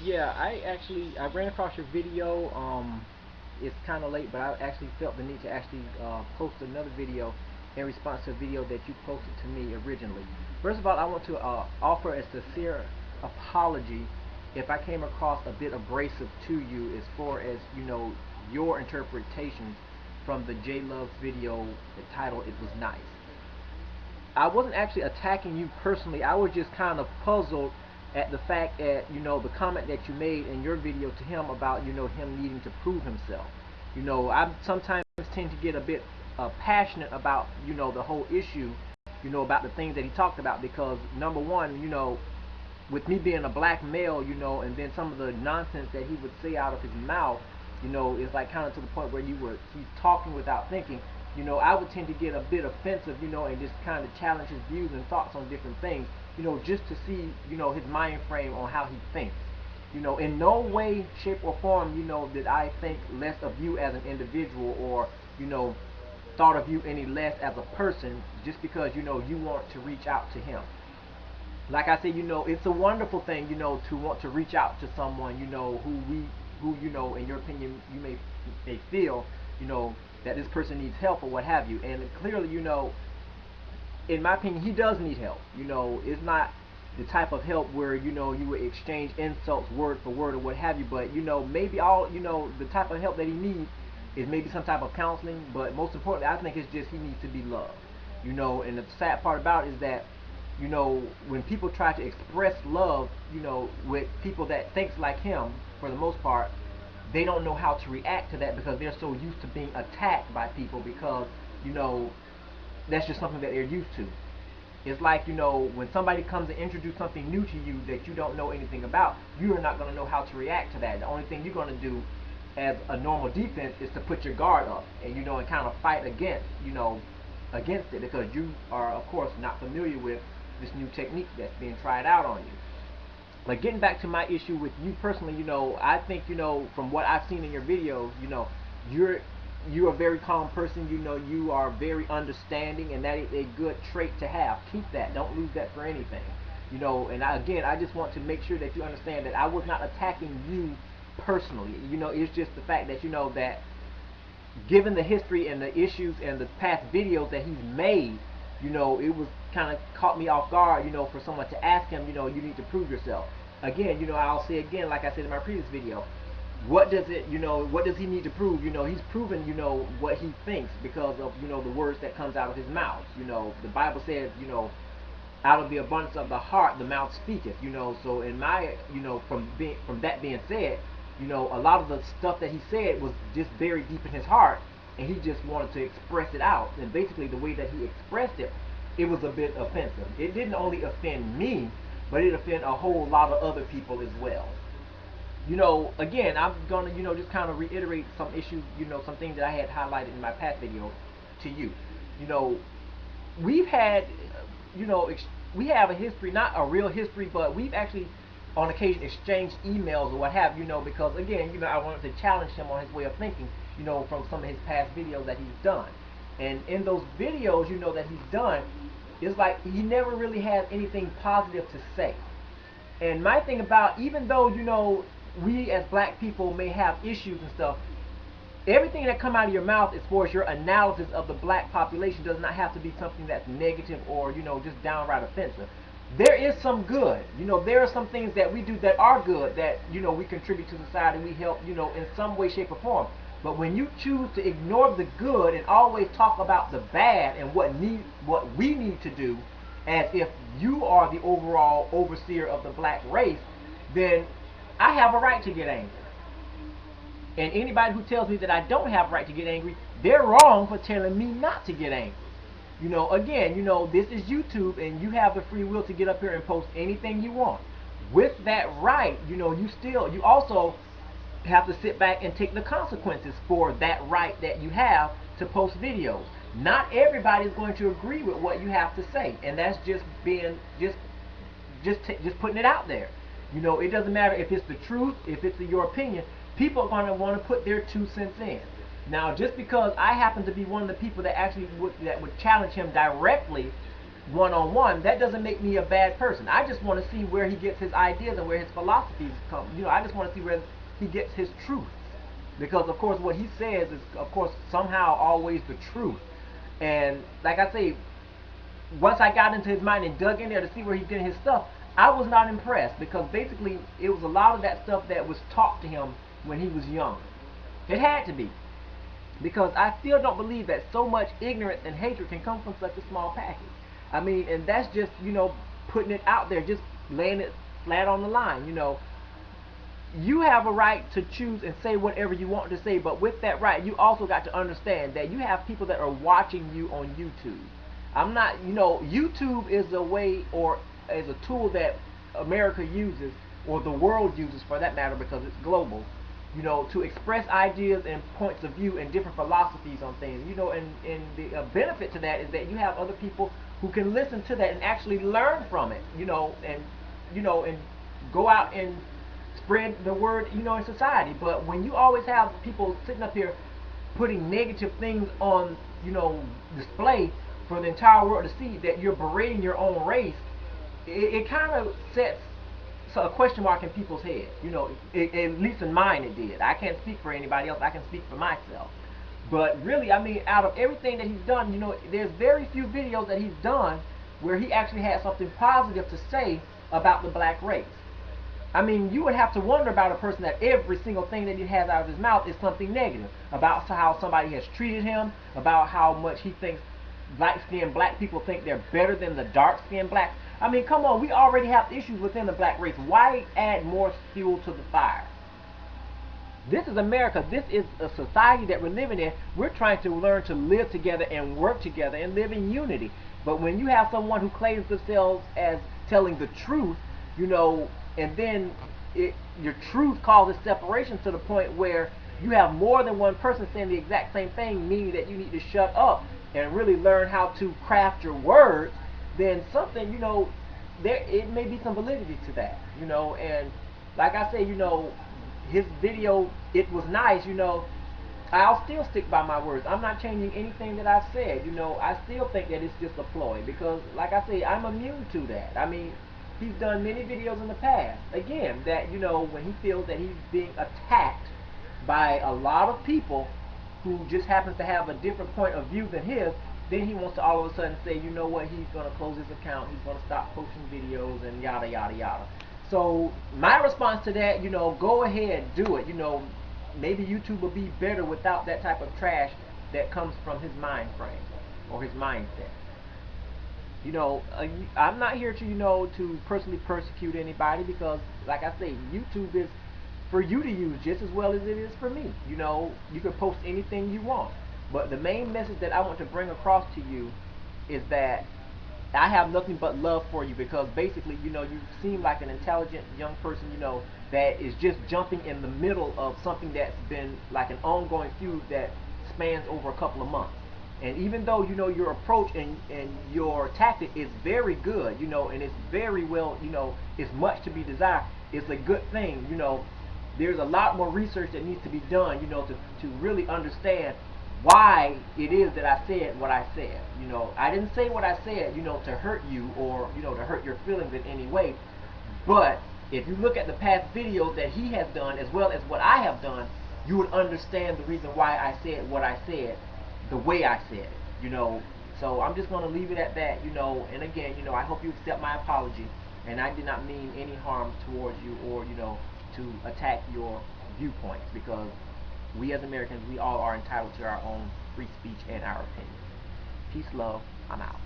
Yeah, I ran across your video. It's kind of late, but I actually felt the need to actually post another video in response to a video that you posted to me originally. First of all, I want to offer a sincere apology if I came across a bit abrasive to you as far as your interpretations from the Jaylove video titled "It Was Nice." I wasn't actually attacking you personally. I was just kind of puzzled at the fact that the comment that you made in your video to him about him needing to prove himself. I sometimes tend to get a bit passionate about the whole issue, about the things that he talked about because number one, with me being a black male, and then some of the nonsense that he would say out of his mouth, is like kind of to the point where he's talking without thinking. I would tend to get a bit offensive, and just kind of challenge his views and thoughts on different things, just to see, his mind frame on how he thinks. In no way, shape, or form, did I think less of you as an individual or, thought of you any less as a person just because, you want to reach out to him. Like I said, it's a wonderful thing, to want to reach out to someone, who in your opinion, you may feel, that this person needs help or what have you. And clearly, in my opinion, he does need help. It's not the type of help where you would exchange insults word for word or what have you. But maybe all the type of help that he needs is maybe some type of counseling. But most importantly, I think it's just he needs to be loved. And the sad part about it is that when people try to express love, with people that thinks like him, for the most part, they don't know how to react to that because they're so used to being attacked by people because you know that's just something that they're used to. It's like, when somebody comes and introduce something new to you that you don't know anything about, you are not going to know how to react to that. The only thing you're going to do as a normal defense is to put your guard up and, and kind of fight against it because you are, of course, not familiar with this new technique that's being tried out on you. But getting back to my issue with you personally, I think, from what I've seen in your videos, you're you're a very calm person. You are very understanding, and that is a good trait to have. Keep that. Don't lose that for anything. And again, I just want to make sure that you understand that I was not attacking you personally. It's just the fact that that given the history and the issues and the past videos that he's made, it was kind of caught me off guard, for someone to ask him, you need to prove yourself. Again, I'll say again, like I said in my previous video, what does he need to prove? He's proven, what he thinks because of, the words that comes out of his mouth. The Bible says, out of the abundance of the heart, the mouth speaketh. So in my, from that being said, a lot of the stuff that he said was just buried deep in his heart, and he just wanted to express it out. And basically, the way that he expressed it, it was a bit offensive. It didn't only offend me, but it offended a whole lot of other people as well. Again, I'm gonna, just kind of reiterate some issues, some things that I had highlighted in my past video to you. You know, we've had, we have a history, not a real history, but we've actually, on occasion, exchanged emails or what have because again, I wanted to challenge him on his way of thinking, from some of his past videos that he's done. And in those videos, that he's done, it's like he never really has anything positive to say. And my thing about, even though, we as black people may have issues and stuff, everything that come out of your mouth as far as your analysis of the black population does not have to be something that's negative or, just downright offensive. There is some good. There are some things that we do that are good that, we contribute to society, we help, in some way, shape, or form. But when you choose to ignore the good and always talk about the bad and what we need to do, as if you are the overall overseer of the black race, then I have a right to get angry. And anybody who tells me that I don't have a right to get angry, they're wrong for telling me not to get angry. Again, this is YouTube and you have the free will to get up here and post anything you want. With that right, you also have to sit back and take the consequences for that right that you have to post videos. Not everybody is going to agree with what you have to say, and that's just being just putting it out there. It doesn't matter if it's the truth, if it's your opinion. People are going to want to put their 2 cents in. Now, just because I happen to be one of the people that actually would challenge him directly, one-on-one, that doesn't make me a bad person. I just want to see where he gets his ideas and where his philosophies come. I just want to see where he gets his truth. Because, of course, what he says is, of course, somehow always the truth. And, like I say, once I got into his mind and dug in there to see where he's getting his stuff, I was not impressed because basically it was a lot of that stuff that was taught to him when he was young. It had to be. Because I still don't believe that so much ignorance and hatred can come from such a small package. I mean, and that's just, putting it out there, just laying it flat on the line. You have a right to choose and say whatever you want to say, but with that right, you also got to understand that you have people that are watching you on YouTube. YouTube is a way or is a tool that America uses, or the world uses for that matter, because it's global, to express ideas and points of view and different philosophies on things. And the benefit to that is that you have other people who can listen to that and actually learn from it, and go out and spread the word, in society. But when you always have people sitting up here putting negative things on, display for the entire world to see, that you're berating your own race, it kind of sets a question mark in people's heads. At least in mine it did. I can't speak for anybody else. I can speak for myself. But really, I mean, out of everything that he's done, there's very few videos that he's done where he actually had something positive to say about the black race. I mean, you would have to wonder about a person that every single thing that he has out of his mouth is something negative, about how somebody has treated him, about how much he thinks light-skinned black people think they're better than the dark-skinned blacks. I mean, come on, we already have issues within the black race. Why add more fuel to the fire? This is America. This is a society that we're living in. We're trying to learn to live together and work together and live in unity. But when you have someone who claims themselves as telling the truth, and then your truth causes separation to the point where you have more than one person saying the exact same thing, meaning that you need to shut up and really learn how to craft your words, then something, it may be some validity to that, and like I say, his video, it was nice, I'll still stick by my words. I'm not changing anything that I've said, I still think that it's just a ploy, because like I say, I'm immune to that. I mean, he's done many videos in the past, again, that, when he feels that he's being attacked by a lot of people who just happens to have a different point of view than his, then he wants to all of a sudden say, you know what, he's going to close his account, he's going to stop posting videos, and yada, yada, yada. So, my response to that, go ahead, do it. Maybe YouTube will be better without that type of trash that comes from his mind frame, or his mindset. I'm not here to, to personally persecute anybody, because, like I say, YouTube is for you to use just as well as it is for me. You can post anything you want. But the main message that I want to bring across to you is that I have nothing but love for you, because basically, you seem like an intelligent young person, that is just jumping in the middle of something that's been like an ongoing feud that spans over a couple of months. And even though, your approach and your tactic is very good, and it's very well, it's much to be desired, it's a good thing, there's a lot more research that needs to be done, to really understand why it is that I said what I said. I didn't say what I said, to hurt you, or, to hurt your feelings in any way. But if you look at the past videos that he has done, as well as what I have done, you would understand the reason why I said what I said, the way I said it, So I'm just going to leave it at that, and again, I hope you accept my apology, and I did not mean any harm towards you, or, to attack your viewpoints, because we as Americans, we all are entitled to our own free speech and our opinion. Peace, love, I'm out.